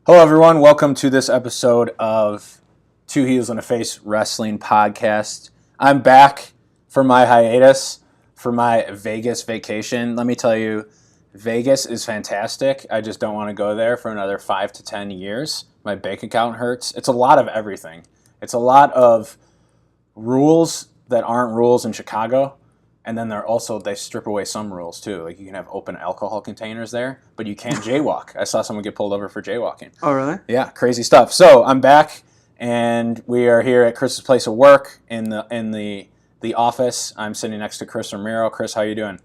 Hello, everyone. Welcome to this episode of Two Heels and a Face Wrestling Podcast. I'm back from my hiatus, for my Vegas vacation. Let me tell you, Vegas is fantastic. I just don't want to go there for another 5 to 10 years. My bank account hurts. It's a lot of everything. It's a lot of rules that aren't rules in Chicago. And then they strip away some rules too. Like you can have open alcohol containers there, but you can't jaywalk. I saw someone get pulled over for jaywalking. Oh, really? Yeah, crazy stuff. So I'm back, and we are here at Chris's place of work in the office. I'm sitting next to Cris Romero. Cris, how you doing?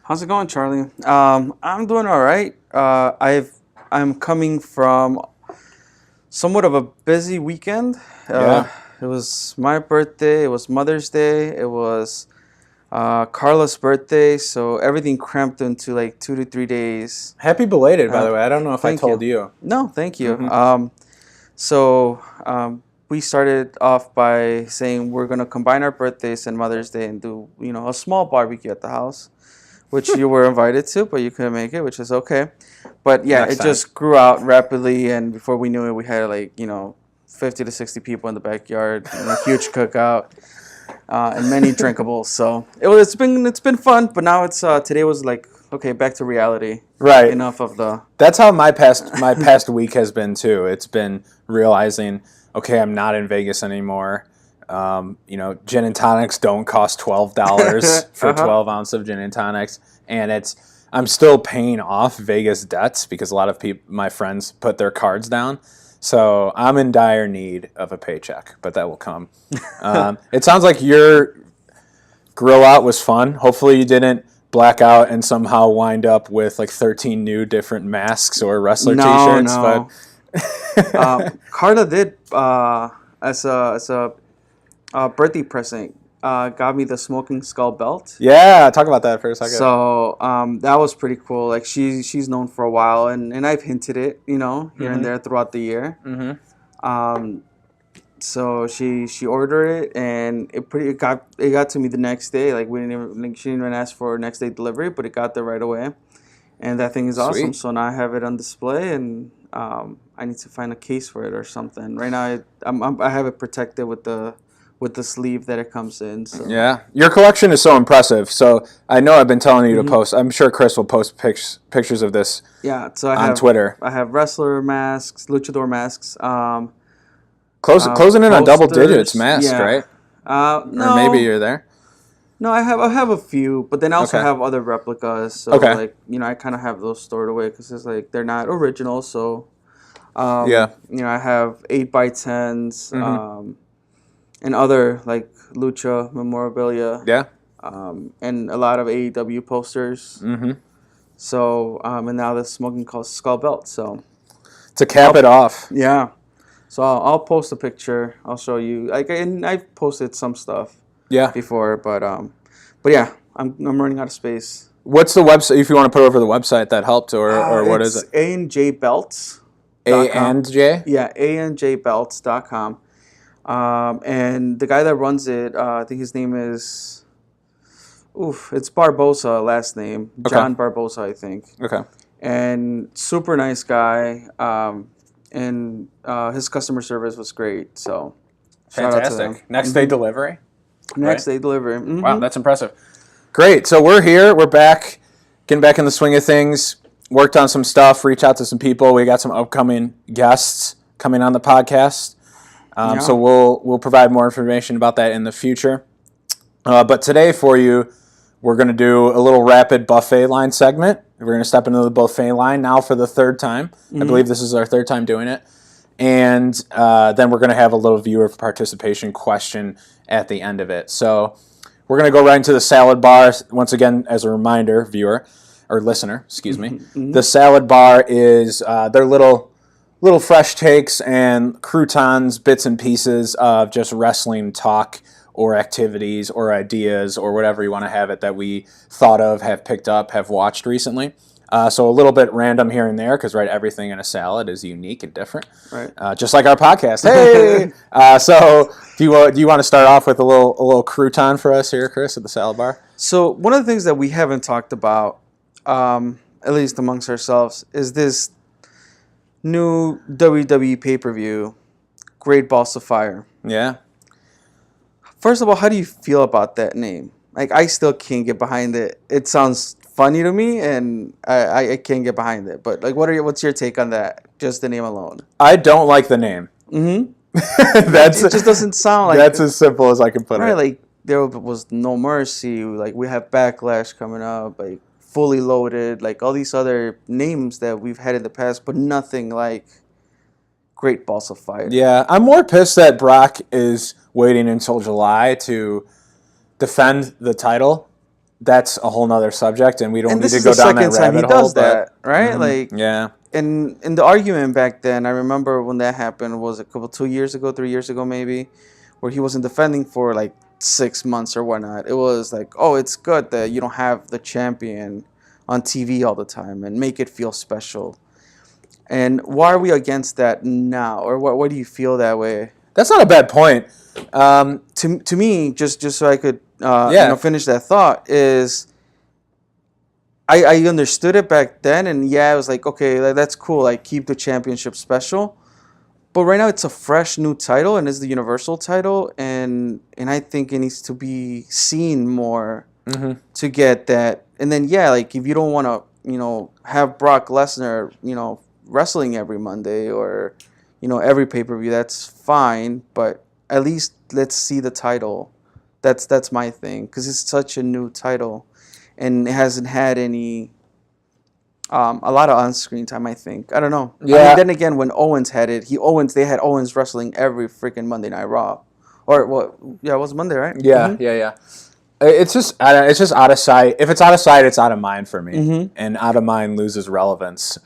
How's it going, Charlie? I'm doing all right. I'm coming from somewhat of a busy weekend. Yeah. It was my birthday. It was Mother's Day. It was Carla's birthday, so everything cramped into like 2 to 3 days. Happy belated, by the way. I don't know if I told you. No, thank you. Mm-hmm. We started off by saying we're gonna combine our birthdays and Mother's Day and do a small barbecue at the house, which you were invited to, but you couldn't make it, which is okay. But yeah, Next time. Just grew out rapidly, and before we knew it, we had 50 to 60 people in the backyard, and a huge cookout. And many drinkables, so it's been fun. But now today was like, okay, back to reality. Right. Enough of the. That's how my past week has been too. It's been realizing, okay, I'm not in Vegas anymore. Gin and tonics don't cost $12 for 12 ounce of gin and tonics, and I'm still paying off Vegas debts because a lot of my friends put their cards down. So I'm in dire need of a paycheck, but that will come. It sounds like your grill out was fun. Hopefully you didn't black out and somehow wind up with like 13 new different masks or wrestler t-shirts. No. But Carla did, as a birthday present, got me the Smoking Skull belt. Yeah, talk about that for a second. So that was pretty cool. Like she's known for a while, and I've hinted it, here and there throughout the year. Mm-hmm. So she ordered it, and it got to me the next day. Like she didn't even ask for next day delivery, but it got there right away. And that thing is awesome. So now I have it on display, and I need to find a case for it or something. Right now I have it protected with the sleeve that it comes in. So. Yeah, your collection is so impressive. So I know I've been telling you to post. I'm sure Cris will post pictures of this. Yeah, so on Twitter. I have wrestler masks, luchador masks. Closing in on double digits mask, right? No, or maybe you're there. No, I have a few, but then I also have other replicas. So I kind of have those stored away because it's like they're not original. So I have 8x10s. Mm-hmm. And other like lucha memorabilia, and a lot of AEW posters. Mm-hmm. So and now the Smoking Skull belt. So to cap it off, yeah. So I'll post a picture. I'll show you. And I've posted some stuff, before, but yeah, I'm running out of space. What's the website? If you want to put over the website, that helped, or what is it? A&J Belts. A&J? Yeah, ANJBelts.com. And the guy that runs it, I think his name is, it's Barbosa, last name. John Barbosa, I think. Okay. And super nice guy. And his customer service was great. So, shout out to them. Next day delivery? Next day delivery. Mm-hmm. Wow, that's impressive. Great. So we're here. We're back. Getting back in the swing of things. Worked on some stuff. Reached out to some people. We got some upcoming guests coming on the podcast. So we'll provide more information about that in the future. But today for you, we're going to do a little rapid buffet line segment. We're going to step into the buffet line now for the third time. Mm-hmm. I believe this is our third time doing it. And then we're going to have a little viewer participation question at the end of it. So we're going to go right into the salad bar. Once again, as a reminder, viewer, or listener, excuse me. Mm-hmm. The salad bar is their little fresh takes and croutons, bits and pieces of just wrestling talk or activities or ideas or whatever you want to have it that we thought of, have picked up, have watched recently. So a little bit random here and there because, right, everything in a salad is unique and different. Right. Just like our podcast. Hey! So do you want to start off with a little crouton for us here, Cris, at the Salad Bar? So one of the things that we haven't talked about, at least amongst ourselves, is this new WWE pay-per-view, Great Balls of Fire. Yeah. First of all, how do you feel about that name? Like, I still can't get behind it. It sounds funny to me, and I can't get behind it. But like, what's your take on that? Just the name alone. I don't like the name. Mm-hmm. It just doesn't sound like. That's as simple as I can put it. Right, like there was No Mercy. Like we have Backlash coming up. Like Fully Loaded. Like all these other names that we've had in the past, but nothing like Great Balls of Fire. Yeah, I'm more pissed that Brock is waiting until July to defend the title. That's a whole nother subject, and we don't need to go down that rabbit hole. This is the second time he does that, right? Mm-hmm. Like, yeah. And in the argument back then, I remember when that happened was 3 years ago maybe, where he wasn't defending for like 6 months or whatnot. It was like, oh, it's good that you don't have the champion on TV all the time and make it feel special. And why are we against that now? Or why do you feel that way? That's not a bad point. To me, just so I could finish that thought, is I understood it back then, and yeah, I was like, okay, that's cool. Like, keep the championship special. But right now, it's a fresh new title, and it's the Universal title, and I think it needs to be seen more to get that. And then, yeah, like, if you don't want to, have Brock Lesnar, wrestling every Monday or, every pay-per-view, that's fine. But at least let's see the title. That's my thing, because it's such a new title. And it hasn't had any, a lot of on-screen time, I think. I don't know. Yeah. I mean, then again, when Owens had it, they had Owens wrestling every freaking Monday Night Raw, or what? Yeah, it was Monday, right? Yeah, mm-hmm. yeah. It's just out of sight. If it's out of sight, it's out of mind for me, and out of mind loses relevance.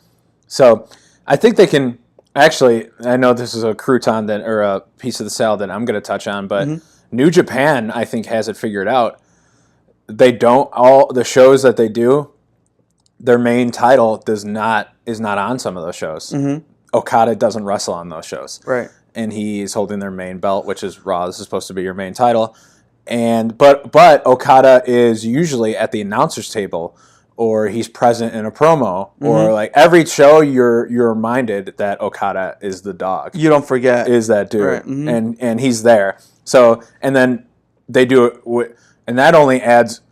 So I think they can actually. I know this is a crouton or a piece of the salad that I'm going to touch on, but New Japan, I think, has it figured out. They don't all the shows that they do. Their main title is not on some of those shows. Okada doesn't wrestle on those shows, right? And he's holding their main belt, which is Raw. This is supposed to be your main title, but Okada is usually at the announcer's table, or he's present in a promo, or like every show you're reminded that Okada is the dog. You don't forget is that dude, right. And he's there. So and then they do it. And that only adds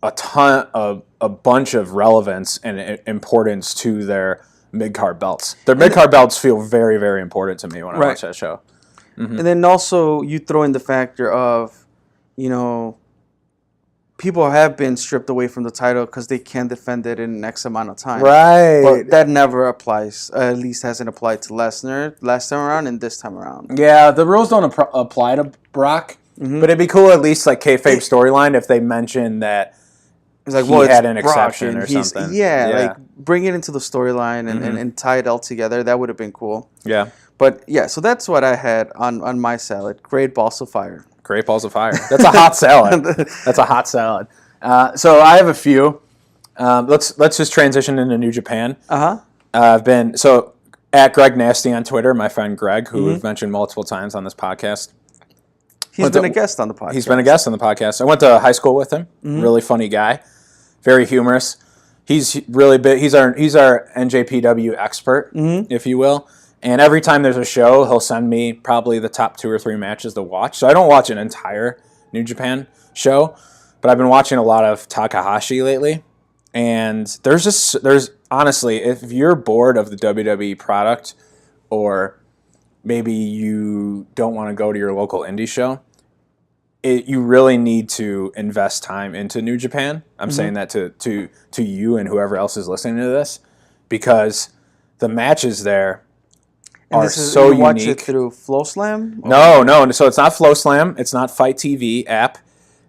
a bunch of relevance and importance to their mid-card belts. Their mid-card belts feel very, very important to me when I watch that show. And then also you throw in the factor of, people have been stripped away from the title because they can't defend it in X amount of time. Right. But that never applies, at least hasn't applied to Lesnar last time around and this time around. Yeah, the rules don't apply to Brock. But it'd be cool, at least like kayfabe storyline, if they mention that it's like, he had an exception or something. Yeah, like bring it into the storyline and tie it all together. That would have been cool. Yeah. But yeah, so that's what I had on my salad. Great Balls of Fire. Great Balls of Fire. That's a hot salad. That's a hot salad. So I have a few. Let's just transition into New Japan. I've been at Greg Nasty on Twitter. My friend Greg, who we've mentioned multiple times on this podcast. He's been a guest on the podcast. He's been a guest on the podcast. I went to high school with him. Really funny guy. Very humorous. He's really big. He's our NJPW expert, if you will. And every time there's a show, he'll send me probably the top 2 or 3 matches to watch. So I don't watch an entire New Japan show, but I've been watching a lot of Takahashi lately. And there's honestly, if you're bored of the WWE product, or maybe you don't want to go to your local indie show, you really need to invest time into New Japan. I'm saying that to you and whoever else is listening to this, because the matches there are so unique. You watch it through FlowSlam? No. So it's not FlowSlam. It's not Fight TV app.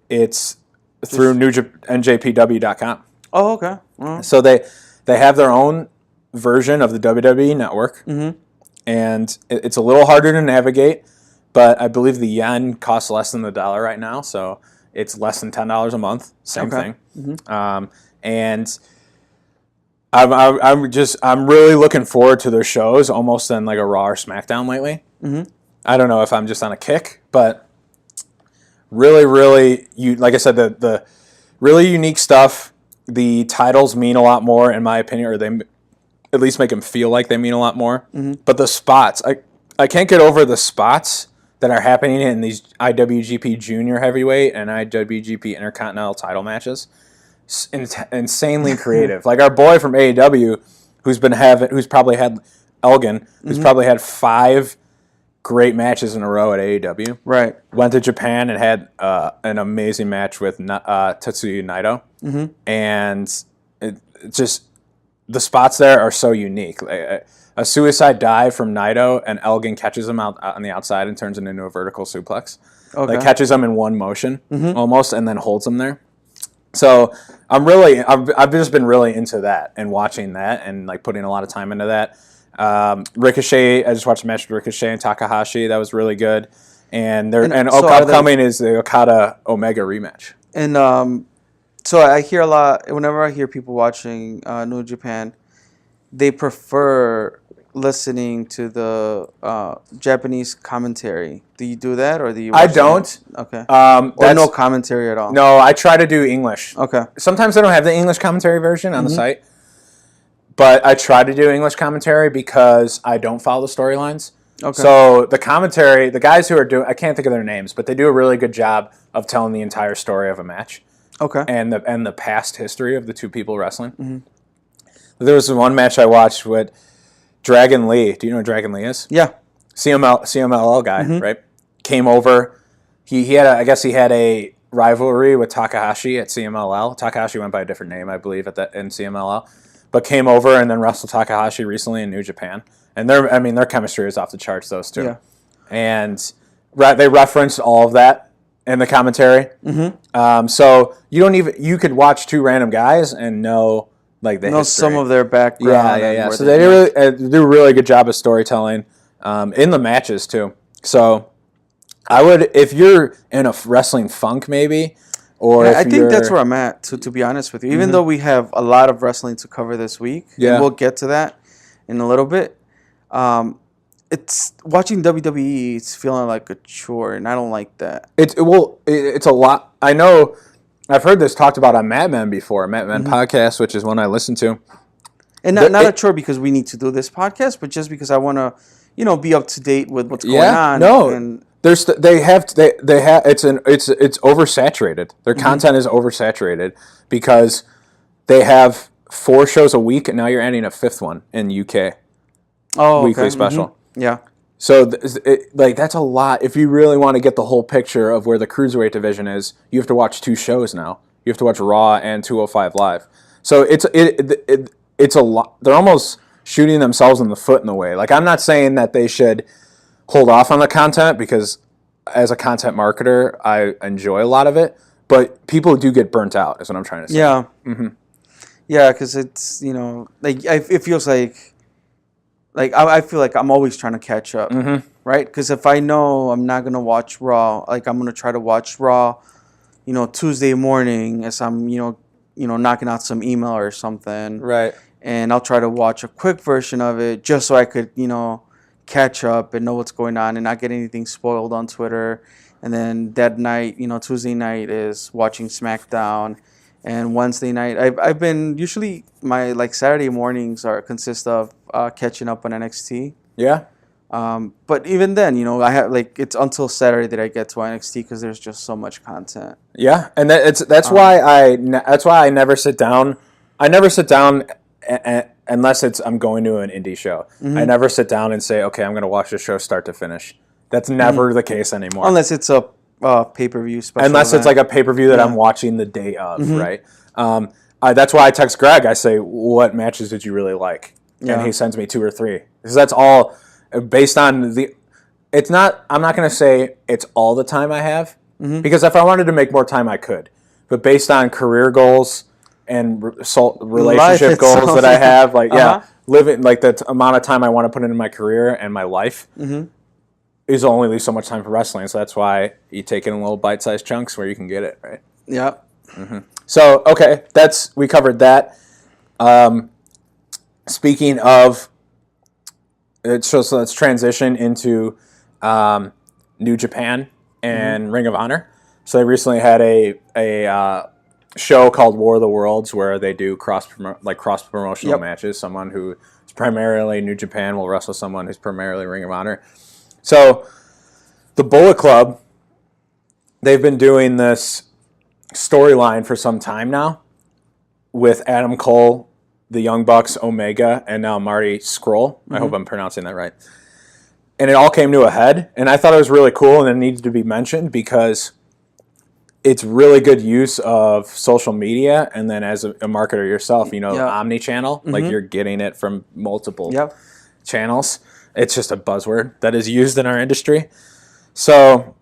It's through NJPW.com. Oh, okay. Uh-huh. So they have their own version of the WWE network. And it's a little harder to navigate, but I believe the yen costs less than the dollar right now, so it's less than $10 a month. Same thing. And I'm really looking forward to their shows almost than like a Raw or SmackDown lately. Mm-hmm. I don't know if I'm just on a kick, but really, really, like I said, the really unique stuff. The titles mean a lot more, in my opinion, or they at least make them feel like they mean a lot more. Mm-hmm. But the spots, I can't get over the spots that are happening in these IWGP Junior Heavyweight and IWGP Intercontinental title matches. Insanely creative. Like our boy from AEW, who's probably had Elgin, who's probably had 5 great matches in a row at AEW. Right. Went to Japan and had an amazing match with Tetsuya Naito. Mm-hmm. And it just the spots there are so unique. Like, a suicide dive from Naito, and Elgin catches him out on the outside and turns it into a vertical suplex. Okay. Like catches him in one motion almost, and then holds him there. So I've just been really into that and watching that and like putting a lot of time into that. Ricochet, I just watched a match with Ricochet and Takahashi. That was really good. And upcoming is the Okada Omega rematch. And so I hear a lot whenever I hear people watching New Japan, they prefer listening to the Japanese commentary. Do you do that, or do you? I don't. Okay. Or no commentary at all. No, I try to do English. Okay. Sometimes I don't have the English commentary version on the site, but I try to do English commentary because I don't follow the storylines. Okay. So the commentary, the guys who are doing, I can't think of their names, but they do a really good job of telling the entire story of a match. Okay. And the past history of the two people wrestling. Mm-hmm. There was one match I watched with Dragon Lee. Do you know who Dragon Lee is? Yeah. CMLL guy, right? Came over. He had a rivalry with Takahashi at CMLL. Takahashi went by a different name, I believe, in CMLL, but came over and then wrestled Takahashi recently in New Japan. And their chemistry is off the charts, those two. Yeah. And they referenced all of that in the commentary. Mm-hmm. So you could watch 2 random guys and know. Like some of their background. Yeah. So they do a really good job of storytelling in the matches too. So I would, if you're in a wrestling funk, maybe, or I think that's where I'm at. To be honest with you, even though we have a lot of wrestling to cover this week, and we'll get to that in a little bit. It's watching WWE. It's feeling like a chore, and I don't like that. It's a lot. I know. I've heard this talked about on Mad Men before, Mad Men podcast, which is one I listen to. And not a chore because we need to do this podcast, but just because I want to, be up to date with what's going on. No, and it's oversaturated. Their content is oversaturated because they have 4 shows a week, and now you're adding a 5th one in UK. Oh, weekly special. Mm-hmm. Yeah. So, that's a lot. If you really want to get the whole picture of where the Cruiserweight division is, you have to watch 2 shows now. You have to watch Raw and 205 Live. So, it's a lot. They're almost shooting themselves in the foot in a way. Like, I'm not saying that they should hold off on the content because as a content marketer, I enjoy a lot of it. But people do get burnt out, is what I'm trying to say. Yeah. Mm-hmm. Yeah, because it's, it feels like I feel like I'm always trying to catch up, right? Because if I know I'm not going to watch Raw, like I'm going to try to watch Raw, Tuesday morning as I'm, knocking out some email or something. Right. And I'll try to watch a quick version of it just so I could, catch up and know what's going on and not get anything spoiled on Twitter. And then that night, Tuesday night is watching SmackDown. And Wednesday night, I've been usually my Saturday mornings consist of catching up on NXT. Yeah. But even then, I have it's until Saturday that I get to NXT because there's just so much content. Yeah, and that's why I never sit down. I never sit down unless I'm going to an indie show. Mm-hmm. I never sit down and say, okay, I'm going to watch the show start to finish. That's never the case anymore. Unless it's a pay-per-view special unless event. It's like a pay-per-view that I'm watching the day of, right? That's why I text Greg. I say, what matches did you really like? Yeah. And he sends me 2 or 3. Because that's all based on it's not, I'm not going to say it's all the time I have. Mm-hmm. Because if I wanted to make more time, I could. But based on career goals and relationship goals that I have, living, the amount of time I want to put into my career and my life, is only leave so much time for wrestling, so that's why you take it in little bite-sized chunks where you can get it, right? Yep. So, okay, we covered that. speaking of, so let's transition into New Japan and Ring of Honor. So they recently had a show called War of the Worlds where they do cross promotional matches. Someone who is primarily New Japan will wrestle someone who's primarily Ring of Honor. So the Bullet Club, they've been doing this storyline for some time now with Adam Cole, the Young Bucks, Omega, and now Marty Scurll. I hope I'm pronouncing that right. And it all came to a head, and I thought it was really cool, and it needed to be mentioned because it's really good use of social media, and then as a marketer yourself, omni-channel, like you're getting it from multiple channels. It's just a buzzword that is used in our industry. So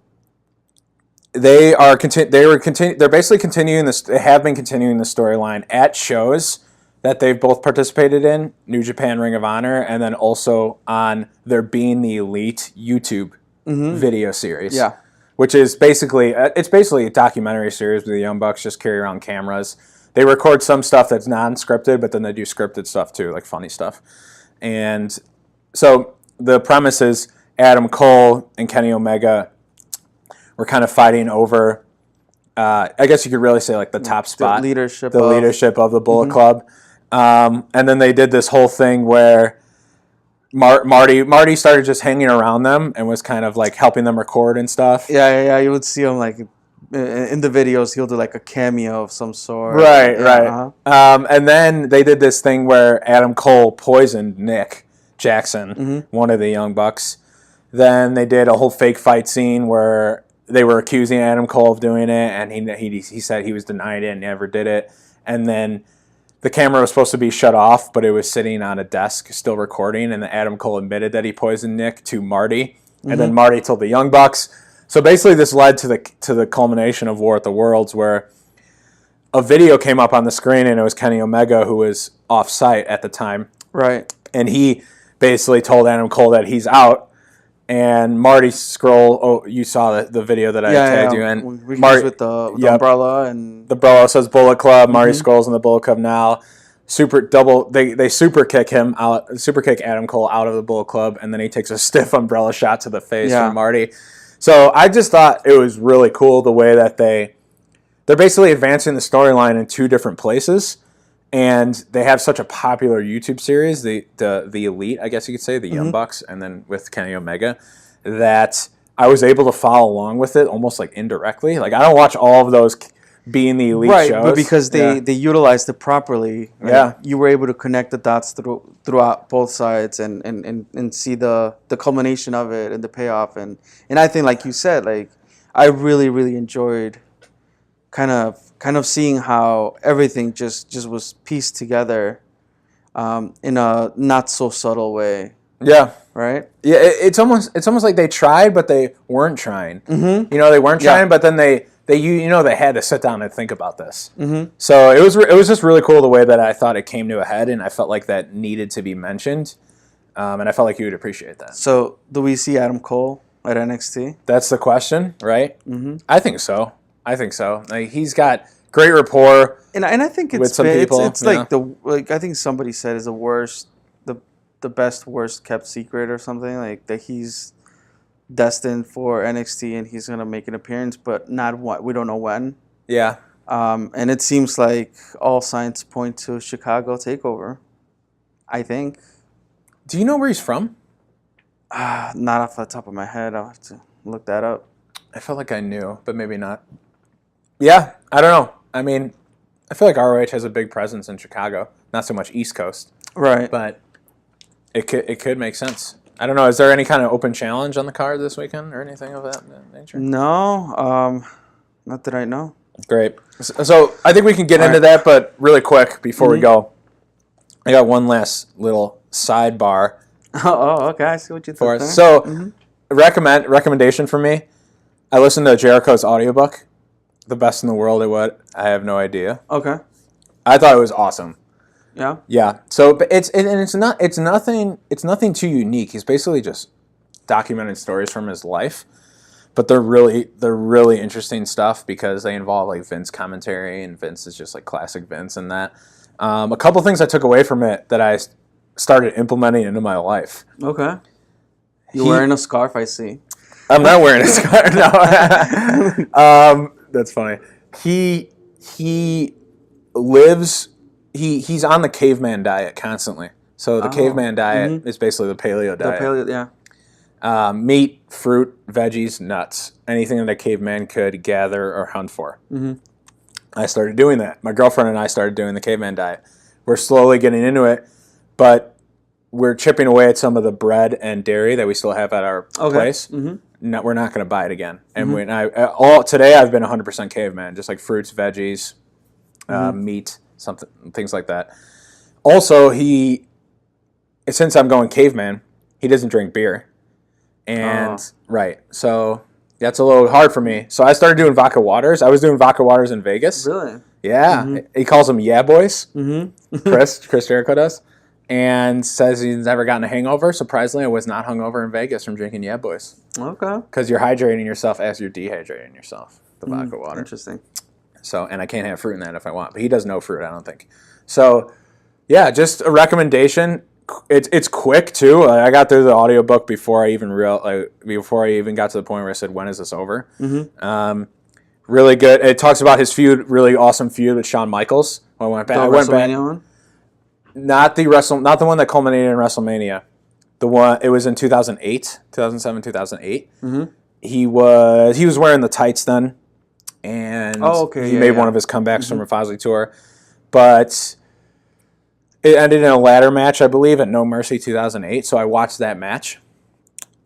they they're basically continuing this. They have been continuing the storyline at shows that they've both participated in, New Japan, Ring of Honor, and then also on their Being the Elite YouTube video series. Yeah. Which is basically a documentary series where the Young Bucks just carry around cameras. They record some stuff that's non-scripted, but then they do scripted stuff too, like funny stuff. And so the premise is Adam Cole and Kenny Omega were kind of fighting over, I guess you could really say like the top spot. The leadership of the Bullet Club. And then they did this whole thing where Marty started just hanging around them and was kind of like helping them record and stuff. Yeah. You would see him like in the videos. He'll do like a cameo of some sort. Right. And then they did this thing where Adam Cole poisoned Nick Jackson, one of the Young Bucks. Then they did a whole fake fight scene where they were accusing Adam Cole of doing it, and he said he was denying it and never did it. And then the camera was supposed to be shut off, but it was sitting on a desk still recording, and then Adam Cole admitted that he poisoned Nick to Marty, and then Marty told the Young Bucks. So basically this led to the culmination of War at the Worlds, where a video came up on the screen, and it was Kenny Omega, who was off-site at the time. Right. And he basically told Adam Cole that he's out, and Marty Scurll, you saw the video that I tagged you in. Marty with the umbrella, and the umbrella says Bullet Club. Marty Scurll's in the Bullet Club now. They super kick him out. Super kick Adam Cole out of the Bullet Club, and then he takes a stiff umbrella shot to the face from Marty. So I just thought it was really cool the way that they're basically advancing the storyline in two different places. And they have such a popular YouTube series, the Elite, I guess you could say, the Young Bucks, and then with Kenny Omega, that I was able to follow along with it almost like indirectly. Like I don't watch all of those Being the Elite shows. Right, but because they utilized it properly, you were able to connect the dots throughout both sides and see the culmination of it and the payoff. And I think, like you said, like I really, really enjoyed kind of seeing how everything just was pieced together in a not so subtle way. Yeah. Right? Yeah, it's almost like they tried, but they weren't trying. Mm-hmm. They weren't trying, but then they had to sit down and think about this. Mm-hmm. So it was just really cool the way that I thought it came to a head, and I felt like that needed to be mentioned, and I felt like you would appreciate that. So do we see Adam Cole at NXT? That's the question, right? Mm-hmm. I think so. Like he's got great rapport, and I think with some people. It's like I think somebody said is the best worst kept secret or something, like that he's destined for NXT and he's gonna make an appearance, but not what we don't know when. Yeah. And it seems like all signs point to Chicago takeover. I think. Do you know where he's from? Not off the top of my head. I'll have to look that up. I felt like I knew, but maybe not. Yeah, I don't know. I mean, I feel like ROH has a big presence in Chicago. Not so much East Coast. Right. But it could make sense. I don't know. Is there any kind of open challenge on the card this weekend or anything of that nature? No. Not that I know. Great. So I think we can get into that, but really quick before we go, I got one last little sidebar. Oh, okay. I see what you thought. So recommendation for me. I listened to Jericho's audiobook, The Best in the World at What? I have no idea. Okay. I thought it was awesome. Yeah. Yeah. So, but it's nothing too unique. He's basically just documenting stories from his life, but they're really interesting stuff because they involve like Vince commentary, and Vince is just like classic Vince and that. A couple things I took away from it that I started implementing into my life. Okay. You're wearing a scarf, I see. I'm not wearing a scarf. No. That's funny. He lives. He's on the caveman diet constantly. So the caveman diet is basically the paleo diet. The paleo, yeah. Meat, fruit, veggies, nuts, anything that a caveman could gather or hunt for. Mm-hmm. I started doing that. My girlfriend and I started doing the caveman diet. We're slowly getting into it, but we're chipping away at some of the bread and dairy that we still have at our place. Mm-hmm. No, we're not going to buy it again. And today I've been 100% caveman, just like fruits, veggies, meat, things like that. Also, since I'm going caveman, he doesn't drink beer. And so that's a little hard for me. So I started doing vodka waters. I was doing vodka waters in Vegas. Really? Yeah. Mm-hmm. He calls them yeah boys. Mm-hmm. Chris Jericho does. And says he's never gotten a hangover. Surprisingly, I was not hungover in Vegas from drinking yeah boys. Okay. Because you're hydrating yourself as you're dehydrating yourself. The vodka water. Interesting. So, and I can't have fruit in that if I want. But he does no fruit, I don't think. So, yeah, just a recommendation. It's quick too. I got through the audiobook before I even got to the point where I said, "When is this over?" Mm-hmm. Really good. It talks about his really awesome feud with Shawn Michaels. I went back. One? Not the one that culminated in WrestleMania. It was in 2007, 2008. Mm-hmm. He was wearing the tights then, and he made one of his comebacks from a Fozzy tour, but. It ended in a ladder match, I believe, at No Mercy 2008. So I watched that match,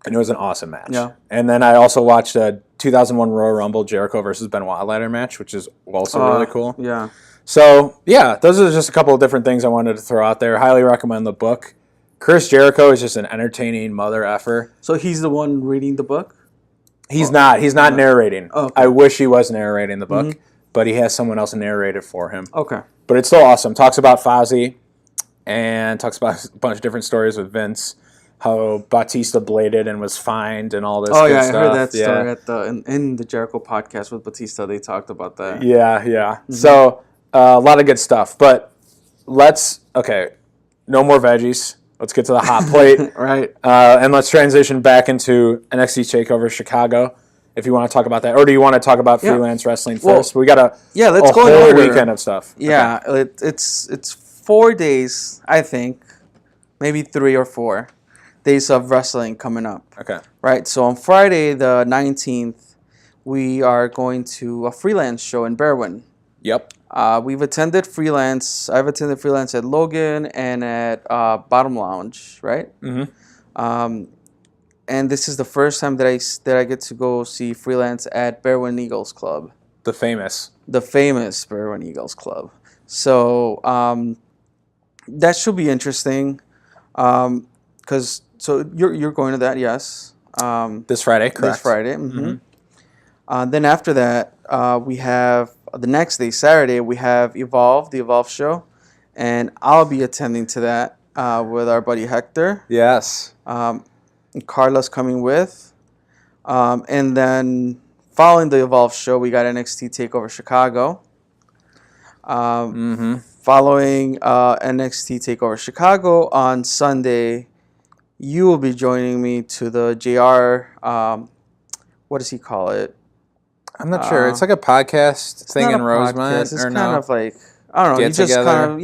and it was an awesome match. Yeah. And then I also watched a 2001 Royal Rumble Jericho versus Benoit ladder match, which is also really cool. Yeah. So, yeah, those are just a couple of different things I wanted to throw out there. Highly recommend the book. Chris Jericho is just an entertaining mother effer. So he's the one reading the book? He's not. He's not narrating. Oh, okay. I wish he was narrating the book, but he has someone else narrate it for him. Okay. But it's still awesome. Talks about Fozzy. And talks about a bunch of different stories with Vince, how Batista bladed and was fined and all this good stuff. I heard that story in the Jericho podcast with Batista. They talked about that. Yeah. Mm-hmm. So a lot of good stuff. But no more veggies. Let's get to the hot plate. Right. And let's transition back into NXT TakeOver Chicago. If you want to talk about that, or do you want to talk about freelance wrestling first? We got let's go whole in order. Weekend of stuff. Yeah, okay. It's 4 days, I think, maybe 3 or 4 days of wrestling coming up. Okay. Right. So on Friday the 19th, we are going to a freelance show in Berwyn. Yep. I've attended freelance at Logan and at Bottom Lounge. Right. Mm-hmm. And this is the first time that I get to go see freelance at Berwyn Eagles Club. The famous Berwyn Eagles Club. So that should be interesting. Because you're going to that, yes. This Friday, correct? This Friday. Mm-hmm. Then after that, we have the next day, Saturday. We have Evolve, the Evolve show, and I'll be attending to that with our buddy Hector. Yes. And Carla's coming with. And then following the Evolve show, we got NXT TakeOver Chicago. Following NXT TakeOver Chicago on Sunday, you will be joining me to the JR. What does he call it? I'm not sure. It's like a podcast thing in Rosemont. It's kind of like, I don't know.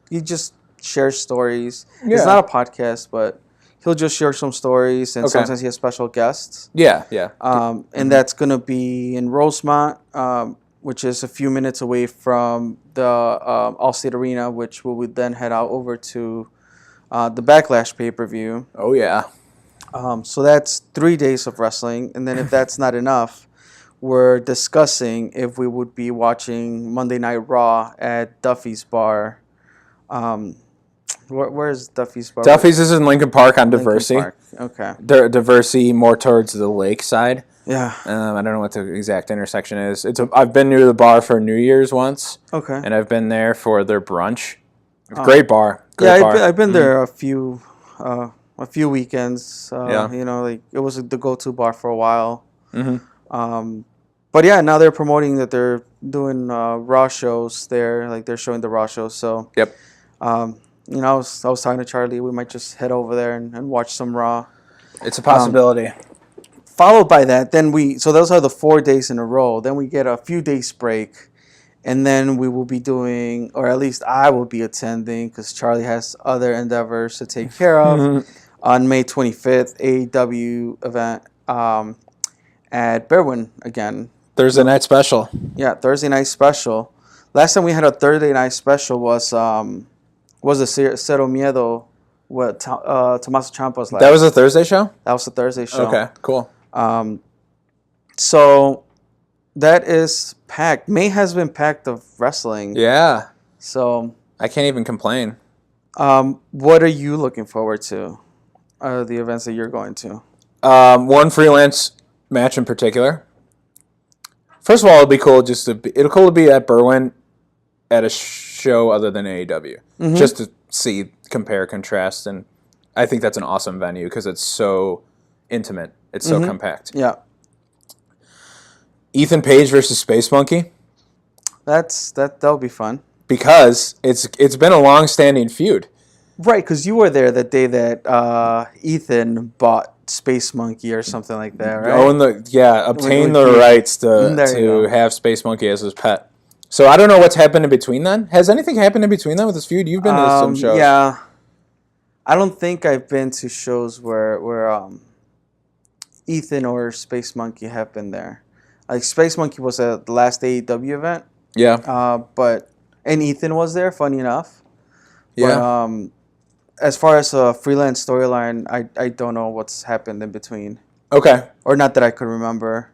You just share stories. Yeah. It's not a podcast, but he'll just share some stories, and sometimes he has special guests. Yeah. And that's gonna be in Rosemont. Which is a few minutes away from the Allstate Arena, which we would then head out over to the Backlash pay-per-view. Oh, yeah. So that's 3 days of wrestling. And then if that's not enough, we're discussing if we would be watching Monday Night Raw at Duffy's Bar. Where is Duffy's Bar? Duffy's is in Lincoln Park on Diversey. Okay. Diversey more towards the lake side. Yeah. I don't know what the exact intersection is. I've been near the bar for New Year's once. Okay. And I've been there for their brunch. Great bar. I've been there a few weekends. It was the go-to bar for a while. Mm-hmm. But yeah, now they're promoting that they're doing Raw shows there. Like they're showing the Raw shows. So yep. I was talking to Charley. We might just head over there and watch some Raw. It's a possibility. Followed by that, so those are the 4 days in a row. Then we get a few days break, and then we will be doing, or at least I will be attending, because Charley has other endeavors to take care of. On May 25th, AEW event at Berwyn again. Thursday night special. Yeah, Thursday night special. Last time we had a Thursday night special was the Cero Miedo, what Tommaso Ciampa's like. That was a Thursday show? That was a Thursday show. Okay, cool. So that is packed. May has been packed of wrestling. Yeah. So I can't even complain. What are you looking forward to? The events that you're going to? One freelance match in particular. First of all, it'll be cool to be at Berwyn at a show other than AEW, just to see, compare, contrast, and I think that's an awesome venue because it's so intimate, it's so compact. Yeah. Ethan Page versus Space Monkey. That'll be fun because it's been a long-standing feud. Right, because you were there that day that Ethan bought Space Monkey or something like that, right? Obtain the rights to have Space Monkey as his pet. So I don't know what's happened in between then. Has anything happened in between then with this feud? You've been to some shows. Yeah. I don't think I've been to shows where Ethan or Space Monkey have been there. Like Space Monkey was at the last AEW event. Yeah. And Ethan was there, funny enough. Yeah. But, as far as a freelance storyline, I don't know what's happened in between. Okay. Or not that I could remember.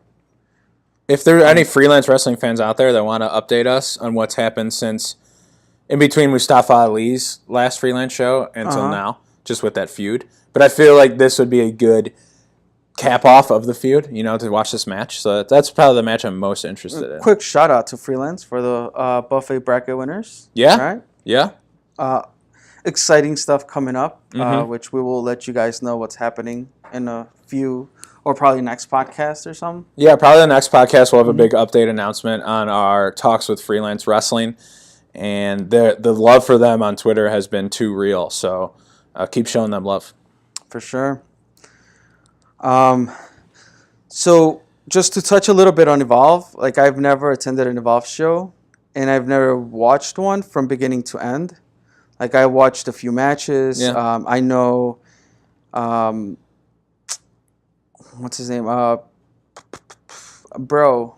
If there are any freelance wrestling fans out there that want to update us on what's happened since in between Mustafa Ali's last freelance show until now, just with that feud. But I feel like this would be a good cap off of the feud, to watch this match. So that's probably the match I'm most interested in. Quick shout out to freelance for the buffet bracket winners. Yeah. Right? Yeah. Exciting stuff coming up, which we will let you guys know what's happening in a few, or probably next podcast or something. Yeah, probably the next podcast we'll have a big update announcement on our talks with freelance wrestling, and the love for them on Twitter has been too real. So keep showing them love. For sure. So just to touch a little bit on Evolve, like I've never attended an Evolve show, and I've never watched one from beginning to end. Like I watched a few matches. Yeah. I know, what's his name? Riddle?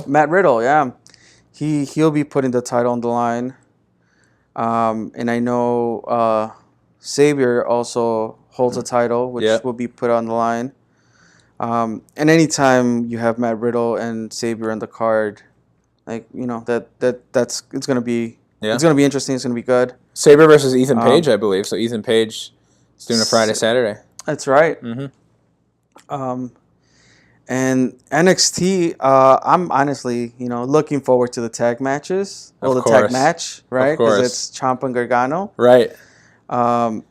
Matt Riddle. Yeah, he'll be putting the title on the line. And I know Xavier also holds a title, which will be put on the line. And anytime you have Matt Riddle and Xavier on the card, like it's gonna be. Yeah. It's going to be interesting. It's going to be good. Sabre versus Ethan Page, I believe. So Ethan Page is doing a Friday, Saturday. That's right. Mm-hmm. And NXT, I'm honestly, looking forward to the tag matches. Tag match, right? Because it's Ciampa and Gargano. Right.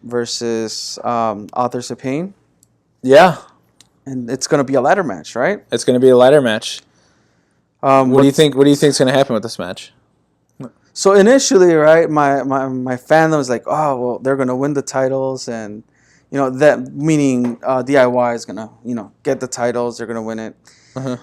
Versus Authors of Pain. Yeah. And it's going to be a ladder match, right? It's going to be a ladder match. What do you think is going to happen with this match? So initially, right, my fandom was like, oh, well, they're going to win the titles, and, that meaning DIY is going to, get the titles, they're going to win it.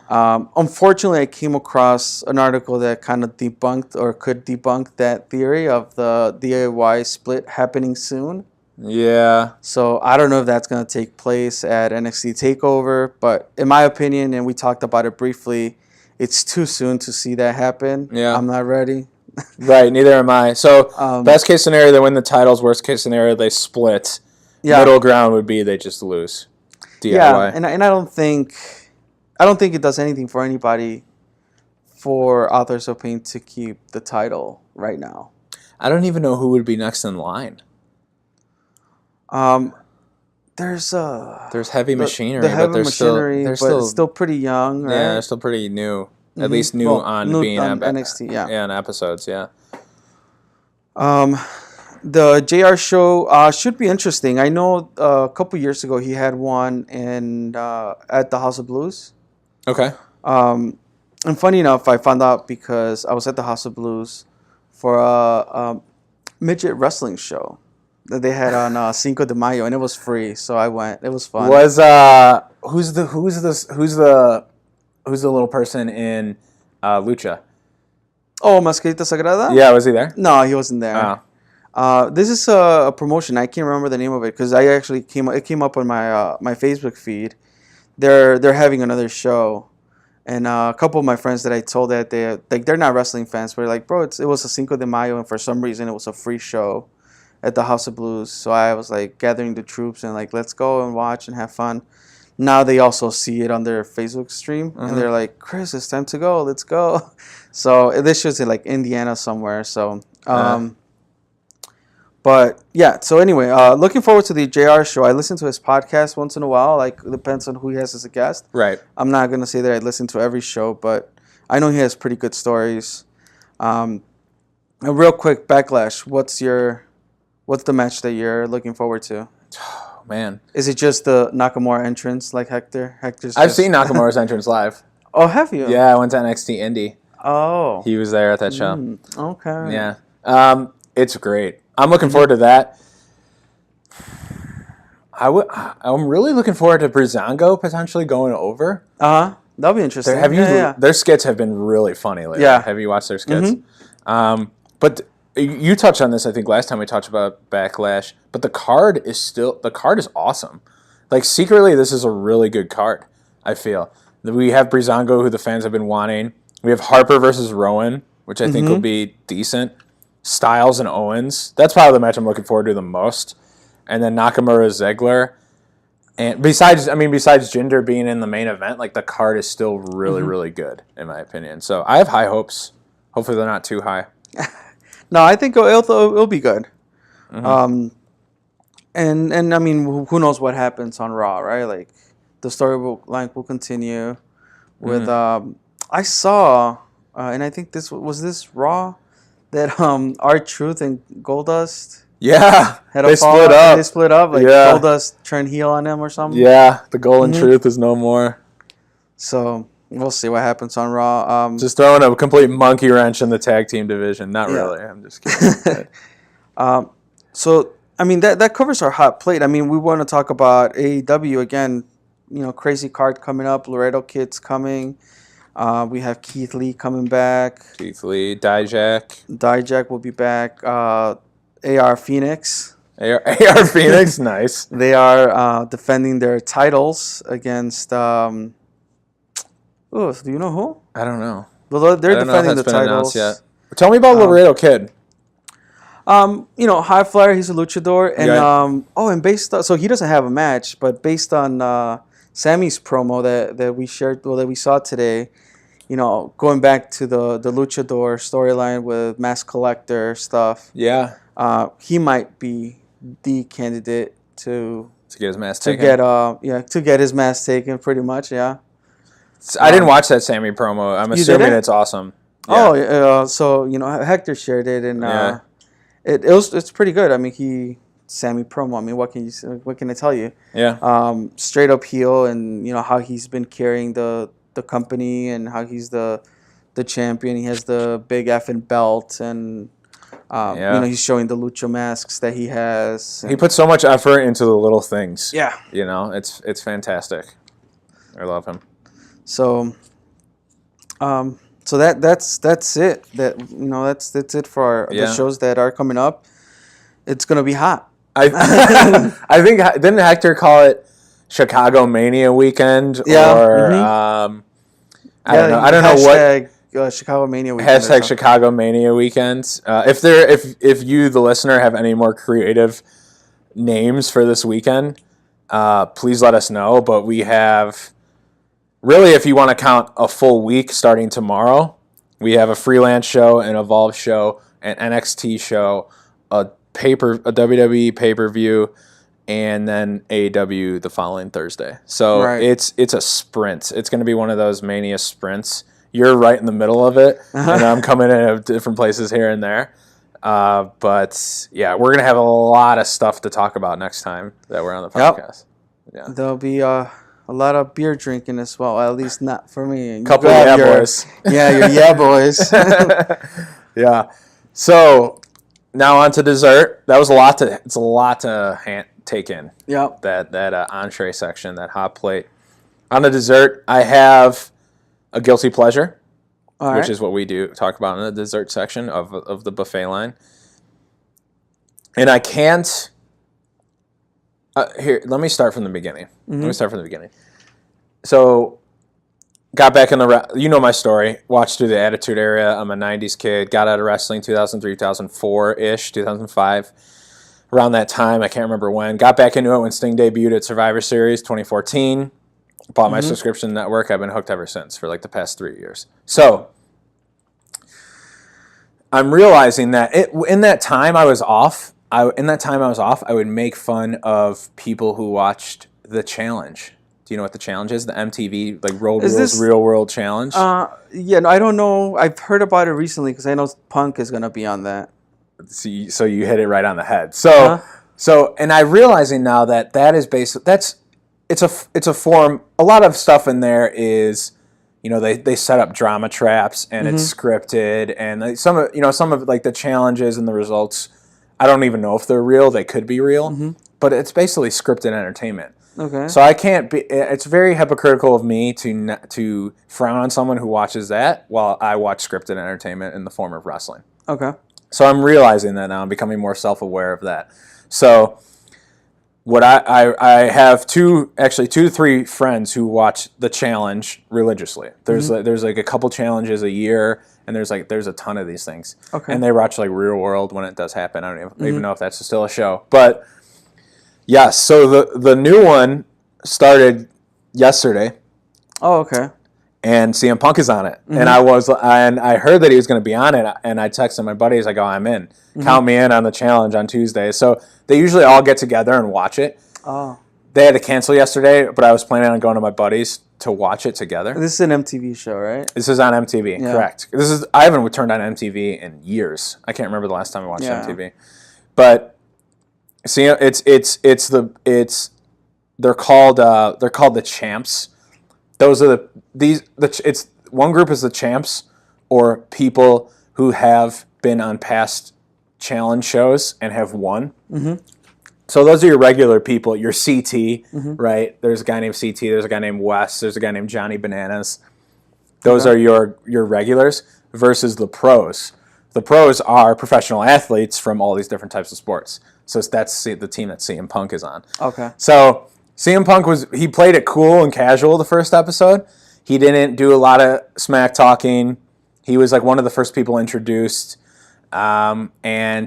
Unfortunately, I came across an article that kind of debunked or could debunk that theory of the DIY split happening soon. Yeah. So I don't know if that's going to take place at NXT TakeOver, but in my opinion, and we talked about it briefly, it's too soon to see that happen. Yeah. I'm not ready. Right, neither am I. So, best case scenario, they win the titles. Worst case scenario, they split. Yeah. Middle ground would be they just lose. DIY. Yeah, and I don't think it does anything for anybody for Authors of Pain to keep the title right now. I don't even know who would be next in line. There's Heavy Machinery, but it's still pretty young, right? Yeah, they're still pretty new. At least new on NXT, yeah. Yeah, on episodes, yeah. The JR show should be interesting. I know a couple years ago he had one at the House of Blues. Okay. And funny enough, I found out because I was at the House of Blues for midget wrestling show that they had on Cinco de Mayo, and it was free, so I went. It was fun. Who's the little person in Lucha? Oh, Mascarita Sagrada? Yeah, was he there? No, he wasn't there. Oh. This is a promotion. I can't remember the name of it because it came up on my Facebook feed. They're having another show, and a couple of my friends that I told that they're not wrestling fans, but like, bro, it was a Cinco de Mayo, and for some reason it was a free show at the House of Blues. So I was like gathering the troops and like, let's go and watch and have fun. Now they also see it on their Facebook stream, and they're like, Cris, it's time to go. Let's go. So this show's in like Indiana somewhere. So, but yeah. So anyway, looking forward to the JR show. I listen to his podcast once in a while. Like, it depends on who he has as a guest. Right. I'm not gonna say that I listen to every show, but I know he has pretty good stories. A real quick, Backlash. What's the match that you're looking forward to? Man, is it just the Nakamura entrance like Hector? I've seen Nakamura's entrance live. Oh, have you? Yeah, I went to NXT Indy. Oh, he was there at that show. Okay. Yeah, it's great. I'm looking forward to that. I'm really looking forward to Breezango potentially going over. That'll be interesting. Their skits have been really funny lately. Yeah. Have you watched their skits? But you touched on this, I think, last time we talked about Backlash. But the card is awesome. Like, secretly, this is a really good card, I feel. We have Breezango, who the fans have been wanting. We have Harper versus Rowan, which I think will be decent. Styles and Owens. That's probably the match I'm looking forward to the most. And then Nakamura Ziggler. And besides Jinder being in the main event, like, the card is still really, really good, in my opinion. So I have high hopes. Hopefully they're not too high. No, I think it'll be good. And I mean, who knows what happens on Raw, right? Like, the storyline will continue with. I saw, and I think this Raw that R-Truth and Goldust. Yeah, they split up. They split up. Like, Goldust turned heel on him or something. Yeah, the Golden Truth is no more. So we'll see what happens on Raw. Just throwing a complete monkey wrench in the tag team division. Not really. I'm just kidding. So, I mean, that covers our hot plate. I mean, we want to talk about AEW again. You know, crazy card coming up. Laredo Kid's coming. We have Keith Lee coming back. Dijak will be back. AR Phoenix. AR Phoenix, nice. They are defending their titles against. Do you know who? I don't know. They're defending the titles. Yet. Tell me about Laredo Kid. High flyer. He's a luchador, and and based on, so he doesn't have a match, but based on Sammy's promo that we shared, that we saw today, going back to the luchador storyline with Mask Collector stuff. Yeah. He might be the candidate to get his mask taken. To get his mask taken, pretty much. Yeah. I didn't watch that Sammy promo. I'm assuming it's awesome. Yeah. So Hector shared it, and it's pretty good. I mean, Sammy promo. I mean, what can I tell you? Yeah. Straight up heel, and how he's been carrying the company, and how he's the champion. He has the big effing belt, and he's showing the lucha masks that he has. He puts so much effort into the little things. Yeah. It's fantastic. I love him. So, that's it. That's it for the shows that are coming up. It's gonna be hot. I think, didn't Hector call it Chicago Mania weekend? Yeah. Or I don't know. I don't know what. Chicago Mania weekend. # Chicago Mania weekend. If you, the listener, have any more creative names for this weekend, please let us know. But we have. Really, if you want to count a full week starting tomorrow, we have a freelance show, an Evolve show, an NXT show, a WWE pay-per-view, and then AEW the following Thursday. So it's a sprint. It's going to be one of those Mania sprints. You're right in the middle of it, and I'm coming in at different places here and there. But yeah, we're going to have a lot of stuff to talk about next time that we're on the podcast. Yep. Yeah. There'll be a lot of beer drinking as well. At least not for me. Couple of boys. Yeah, your boys. Yeah. So Now on to dessert. That was a lot to. It's a lot to take in. Yep. That entree section, that hot plate. On the dessert, I have a guilty pleasure, which is what we do talk about in the dessert section of the buffet line. And I can't. Here, let me start from the beginning. So, got back in you know my story. Watched through the Attitude Era. I'm a 90s kid. Got out of wrestling 2003, 2004-ish, 2005. Around that time, I can't remember when. Got back into it when Sting debuted at Survivor Series 2014. Bought my subscription network. I've been hooked ever since for like the past 3 years. So, I'm realizing that in that time I was off, I would make fun of people who watched The Challenge. Do you know what The Challenge is? The MTV Road Rules Real World Challenge? Yeah, no, I don't know. I've heard about it recently because I know Punk is going to be on that. So you hit it right on the head. So and I'm realizing now that is it's a form. A lot of stuff in there is, they set up drama traps and it's scripted, and some of like the challenges and the results, I don't even know if they're real. They could be real, but it's basically scripted entertainment. Okay. So I can't be. It's very hypocritical of me to frown on someone who watches that while I watch scripted entertainment in the form of wrestling. Okay. So I'm realizing that now. I'm becoming more self-aware of that. So what I have two to three friends who watch The Challenge religiously. There's like a couple challenges a year, and there's a ton of these things. Okay. And they watch like Real World when it does happen. I don't even know if that's still a show, but yes. So the new one started yesterday. Oh, okay. And CM Punk is on it, and I heard that he was going to be on it, and I texted my buddies. I go, I'm in. Count me in on the challenge on Tuesday. So they usually all get together and watch it. Oh. They had to cancel yesterday, but I was planning on going to my buddies to watch it together. This is an MTV show, right? This is on MTV, correct. I haven't turned on MTV in years. I can't remember the last time I watched MTV. But see, they're called the champs. Those are one group is the champs, or people who have been on past challenge shows and have won. So those are your regular people, your CT, right? There's a guy named CT, there's a guy named Wes, there's a guy named Johnny Bananas. Those are your regulars versus the pros. The pros are professional athletes from all these different types of sports. So that's the team that CM Punk is on. Okay. So CM Punk he played it cool and casual the first episode. He didn't do a lot of smack talking. He was like one of the first people introduced. And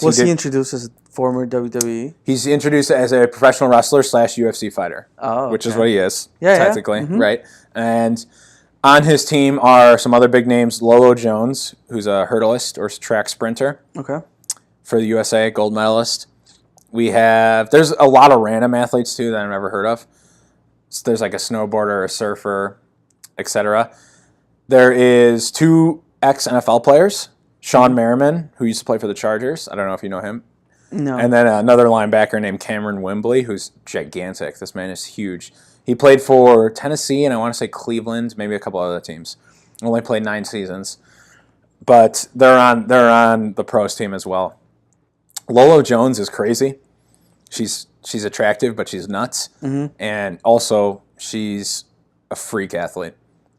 was he introduced as a former WWE? He's introduced as a professional wrestler / UFC fighter, which is what he is, technically, right? And on his team are some other big names: Lolo Jones, who's a hurdleist or track sprinter, for the USA, gold medalist. There's a lot of random athletes too that I've never heard of. So there's like a snowboarder, a surfer, etc. There is 2 ex-NFL players. Sean Merriman, who used to play for the Chargers. I don't know if you know him. No. And then another linebacker named Cameron Wembley, who's gigantic. This man is huge. He played for Tennessee and I want to say Cleveland, maybe a couple other teams. Only played 9 seasons. But they're on the pros team as well. Lolo Jones is crazy. She's attractive, but she's nuts. And also, she's a freak athlete.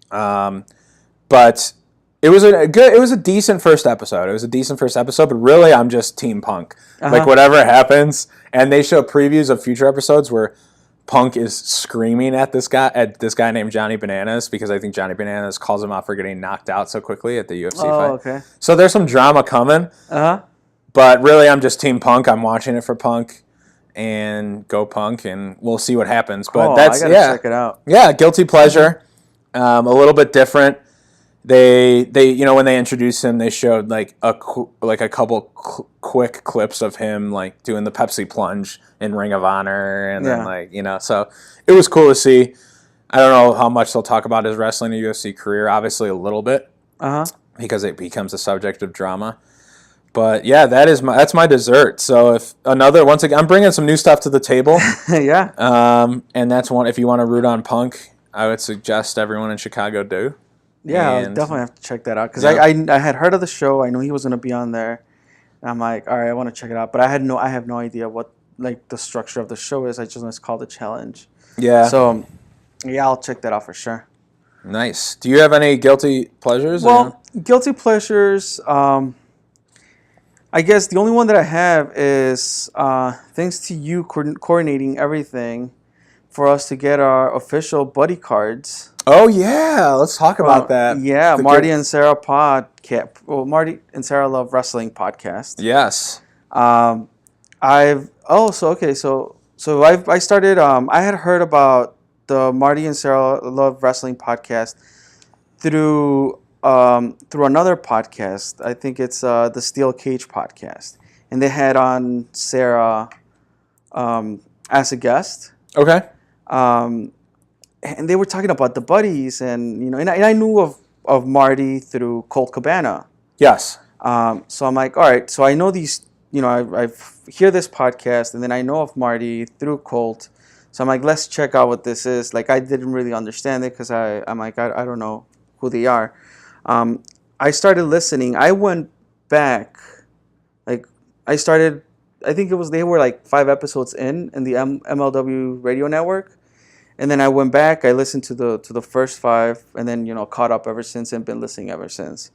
But it was a decent first episode. But really, I'm just Team Punk. Like, whatever happens, and they show previews of future episodes where Punk is screaming at this guy named Johnny Bananas, because I think Johnny Bananas calls him out for getting knocked out so quickly at the UFC fight. Okay. So there's some drama coming. But really, I'm just Team Punk. I'm watching it for Punk, and go Punk, and we'll see what happens. But I gotta check it out. Yeah, guilty pleasure. A little bit different. They when they introduced him, they showed like a couple quick clips of him like doing the Pepsi plunge in Ring of Honor, and then so it was cool to see. I don't know how much they'll talk about his wrestling and UFC career. Obviously, a little bit, because it becomes a subject of drama. But yeah, that's my dessert. So once again, I'm bringing some new stuff to the table. And that's one. If you want to root on Punk, I would suggest everyone in Chicago do. Yeah, I'll definitely have to check that out, because I had heard of the show. I knew he was going to be on there. And I'm like, all right, I want to check it out. But I have no idea what like the structure of the show is. I just know it's called The Challenge. Yeah. So, yeah, I'll check that out for sure. Nice. Do you have any guilty pleasures? Well, guilty pleasures. I guess the only one that I have is thanks to you coordinating everything for us to get our official buddy cards. Oh yeah, let's talk about that. Yeah, Marty and Sarah podcast. Well, Marty and Sarah Love Wrestling podcast. Yes. I started. I had heard about the Marty and Sarah Love Wrestling podcast through another podcast. I think it's the Steel Cage podcast, and they had on Sarah as a guest. Okay. And they were talking about the buddies, and I knew of Marty through Colt Cabana. Yes. So I'm like, all right. So I know these. I hear this podcast, and then I know of Marty through Colt. So I'm like, let's check out what this is. Like, I didn't really understand it because I'm like, I don't know who they are. I started listening. I went back. Like, I think they were like 5 episodes in the MLW radio network. And then I went back. I listened to the first 5, and then caught up ever since and been listening ever since.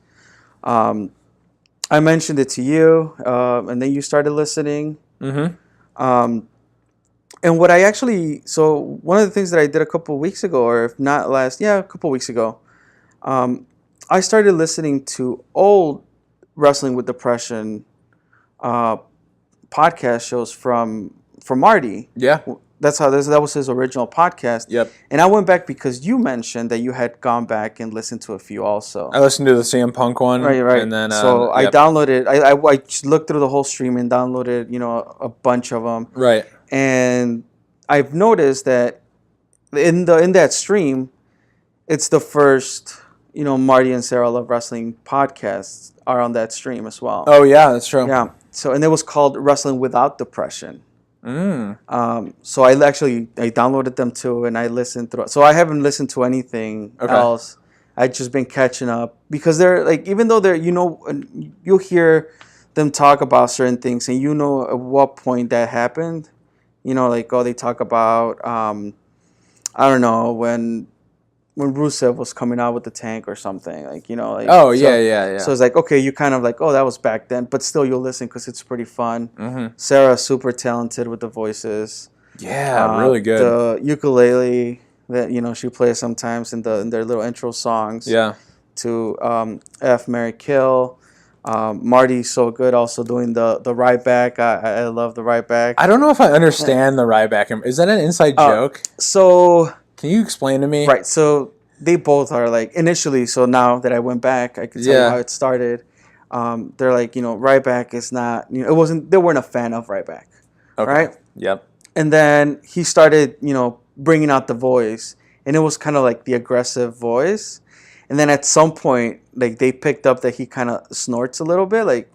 I mentioned it to you, and then you started listening. Mm-hmm. And what one of the things that I did a couple of weeks ago, or if not a couple of weeks ago, I started listening to old Wrestling with Depression podcast shows from Marty. Yeah. That was his original podcast. Yep. And I went back because you mentioned that you had gone back and listened to a few also. I listened to the CM Punk one. Right. And then, so I downloaded. I just looked through the whole stream and downloaded a bunch of them. Right. And I've noticed that in that stream, it's the first Marty and Sarah Love Wrestling podcasts are on that stream as well. Oh yeah, that's true. Yeah. So and it was called Wrestling Without Depression. So I downloaded them too, and I listened through. So I haven't listened to anything else. I've just been catching up because they're like, even though you hear them talk about certain things, and at what point that happened. They talk about I don't know when Rusev was coming out with the tank or something, yeah. So it's like, okay, you kind of like, oh, that was back then, but still you'll listen because it's pretty fun. Mm-hmm. Sarah's super talented with the voices. Yeah, really good. The ukulele that she plays sometimes in their little intro songs. Yeah. To F, Marry, Kill. Marty's so good also doing the Ryback. I love the Ryback. I don't know if I understand the Ryback. Is that an inside joke? So can you explain to me? Right. So they both are like initially. So now that I went back, I can tell you how it started. They're like, Ryback is not. It wasn't. They weren't a fan of Ryback. Okay. Right. Yep. And then he started, bringing out the voice, and it was kind of like the aggressive voice. And then at some point, like they picked up that he kind of snorts a little bit, like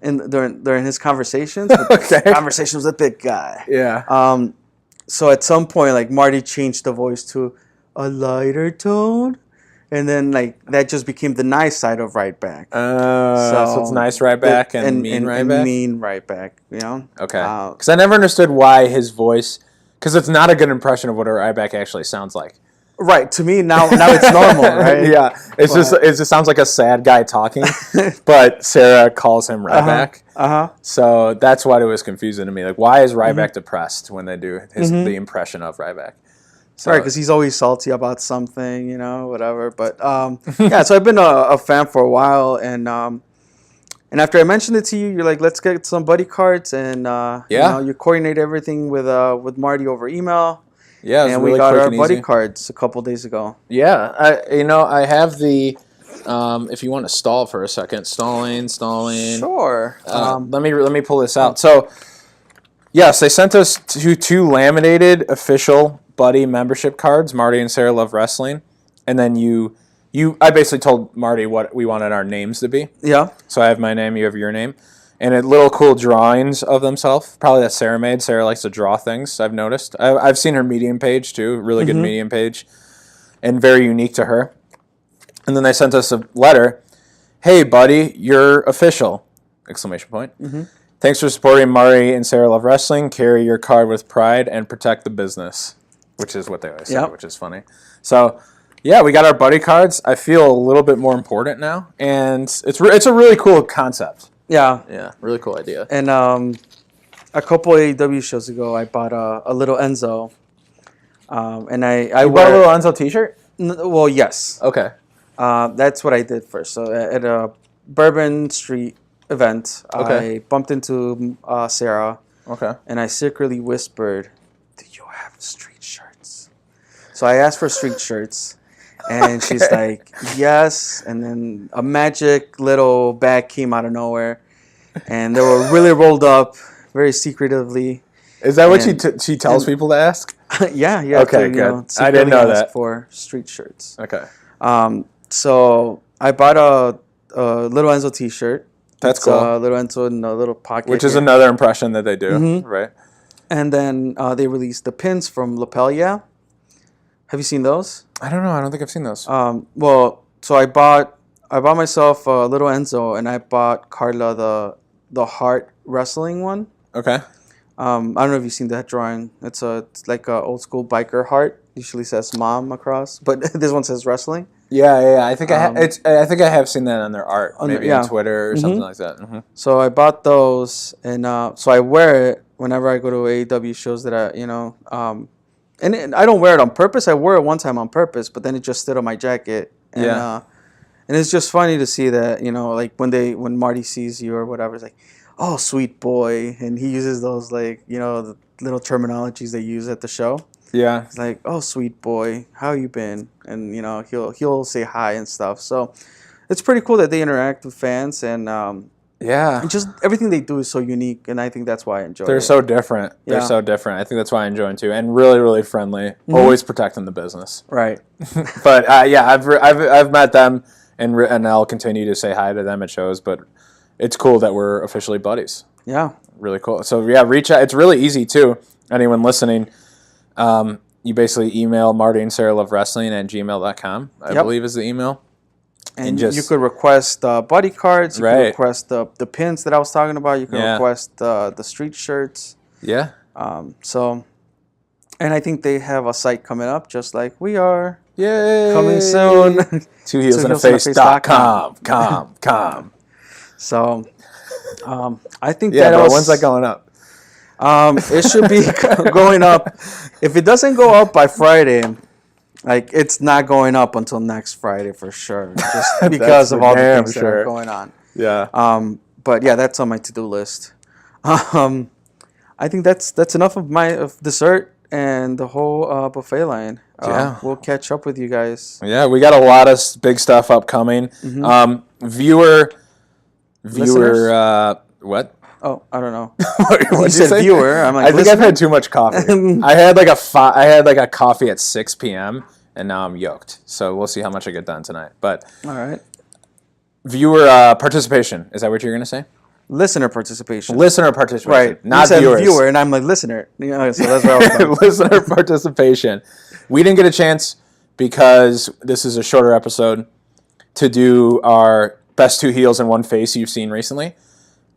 during his conversations. Conversations with the big guy. Yeah. So at some point, like Marty changed the voice to a lighter tone, and then like that just became the nice side of Ryback. So it's nice Ryback and mean Ryback. And mean Ryback, Okay. Because I never understood why his voice, because it's not a good impression of what a Ryback actually sounds like. Right, to me now it's normal, right? Yeah, it just sounds like a sad guy talking, but Sarah calls him Ryback. So that's why it was confusing to me. Like, why is Ryback depressed when they do the impression of Ryback? So, right, because he's always salty about something, whatever. But yeah, so I've been a fan for a while, and after I mentioned it to you, you're like, let's get some buddy cards, and you coordinate everything with Marty over email. Yeah, and really we got our buddy easy. cards a couple days ago. Yeah, I have the. If you want to stall for a second, stalling. Sure. Let me pull this out. So, yes, they sent us two laminated official buddy membership cards. Marty and Sarah Love Wrestling, and then I basically told Marty what we wanted our names to be. Yeah. So I have my name, you have your name. And little cool drawings of themselves. Probably that Sarah made. Sarah likes to draw things, I've noticed. I've seen her Medium page, too. Really good Medium page. And very unique to her. And then they sent us a letter. Hey, buddy, you're official. Exclamation point. Thanks for supporting Marty and Sarah Love Wrestling. Carry your card with pride and protect the business, which is what they always say, which is funny. So, yeah, we got our buddy cards. I feel a little bit more important now, and it's a really cool concept. Yeah. Yeah, really cool idea. And a couple AEW shows ago, I bought a little Enzo. And I bought a little Enzo t-shirt? Well, yes. Okay. That's what I did first. So at a Bourbon Street event, I bumped into Sarah. Okay. And I secretly whispered, "Do you have street shirts?" So I asked for street shirts. And she's like, "Yes." And then a magic little bag came out of nowhere. And they were really rolled up, very secretively. Is that what she tells people to ask? Yeah. Okay, good. I didn't know that. For street shirts. Okay. So I bought a Little Enzo t-shirt. That's cool. Little Enzo in a little pocket. Which is another impression that they do, right? And then they released the pins from Lapel. Yeah. Have you seen those? I don't know. I don't think I've seen those. Well, so I bought myself a Little Enzo, and I bought Carla the Heart Wrestling one. Okay. I don't know if you've seen that drawing. It's like a old school biker heart. Usually says mom across, but this one says wrestling. Yeah. I think I think I have seen that on their art, maybe on Twitter or something like that. Mm-hmm. So I bought those, and so I wear it whenever I go to AEW shows that and I don't wear it on purpose. I wore it one time on purpose, but then it just stood on my jacket. And, and it's just funny to see that, like when Marty sees you or whatever, it's like, "Oh, sweet boy," and he uses those the little terminologies they use at the show. Yeah. It's like, "Oh, sweet boy, how you been?" And he'll say hi and stuff. So it's pretty cool that they interact with fans, and and just everything they do is so unique, and I think that's why I enjoy it. They're so different. They're so different. I think that's why I enjoy them too, and really, really friendly. Always protecting the business. Right. But I've met them, and I'll continue to say hi to them at shows. But it's cool that we're officially buddies. Yeah. Really cool. So reach out. It's really easy too. Anyone listening, you basically email Marty and Sarah Love Wrestling at gmail.com. I believe is the email. And you could request buddy cards. You could request the pins that I was talking about. You can request the street shirts. Yeah. And I think they have a site coming up, just like we are. Yay! Coming soon. twoheelsandafacedotcom. So, I think when's that going up? It should be going up. If it doesn't go up by Friday, it's not going up until next Friday for sure, just because of all the things that are going on. Yeah. But yeah, that's on my to-do list. I think that's enough of dessert and the whole buffet line. We'll catch up with you guys. Yeah, we got a lot of big stuff upcoming. Viewer, what? Oh, I don't know. You said viewer. I'm like, I think I've had too much coffee. I had a coffee at 6 p.m. and now I'm yoked. So we'll see how much I get done tonight. But all right. Viewer participation. Is that what you're gonna say? Listener participation. Listener participation. Right. Not you said viewers. Viewer, and I'm like listener. So that's what I was going. Listener participation. We didn't get a chance because this is a shorter episode to do our best two heels and one face you've seen recently.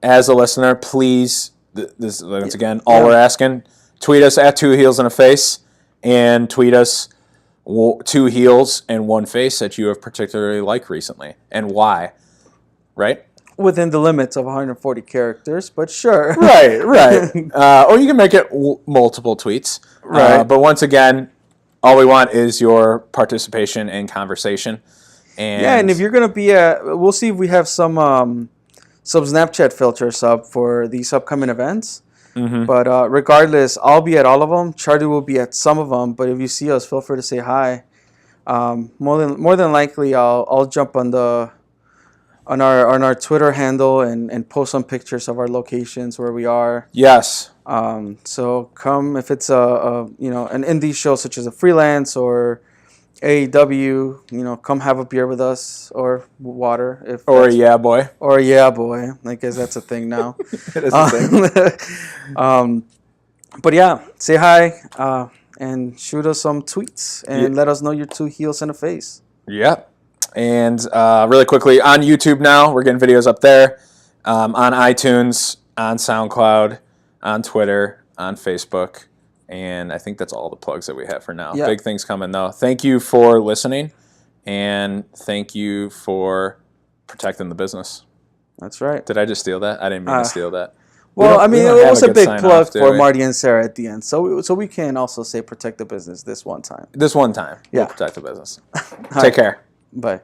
As a listener, please, this once again, all we're asking, tweet us at 2 heels and a face, and tweet us 2 heels and one face that you have particularly liked recently, and why, right? Within the limits of 140 characters, but sure. Right. Or you can make it multiple tweets. Right. But once again, all we want is your participation and conversation. And if you're going to be we'll see if we have some Snapchat filters up for these upcoming events. But regardless, I'll be at all of them. Charley will be at some of them. But if you see us, feel free to say hi. More than likely, I'll jump on our Twitter handle and post some pictures of our locations where we are. Yes. So come if it's an indie show such as a freelance or AEW, come have a beer with us or water or a yeah boy. I guess that's a thing now. It is a thing. But yeah, say hi and shoot us some tweets and let us know your 2 heels and a face. Yep. And really quickly, on YouTube now, we're getting videos up there. on iTunes, on SoundCloud, on Twitter, on Facebook. And I think that's all the plugs that we have for now. Yeah. Big things coming, though. Thank you for listening, and thank you for protecting the business. That's right. Did I just steal that? I didn't mean to steal that. Well, I mean, it was a big plug off, for Marty and Sarah at the end. So we can also say protect the business this one time. This one time. Yeah. We'll protect the business. Take care. Bye.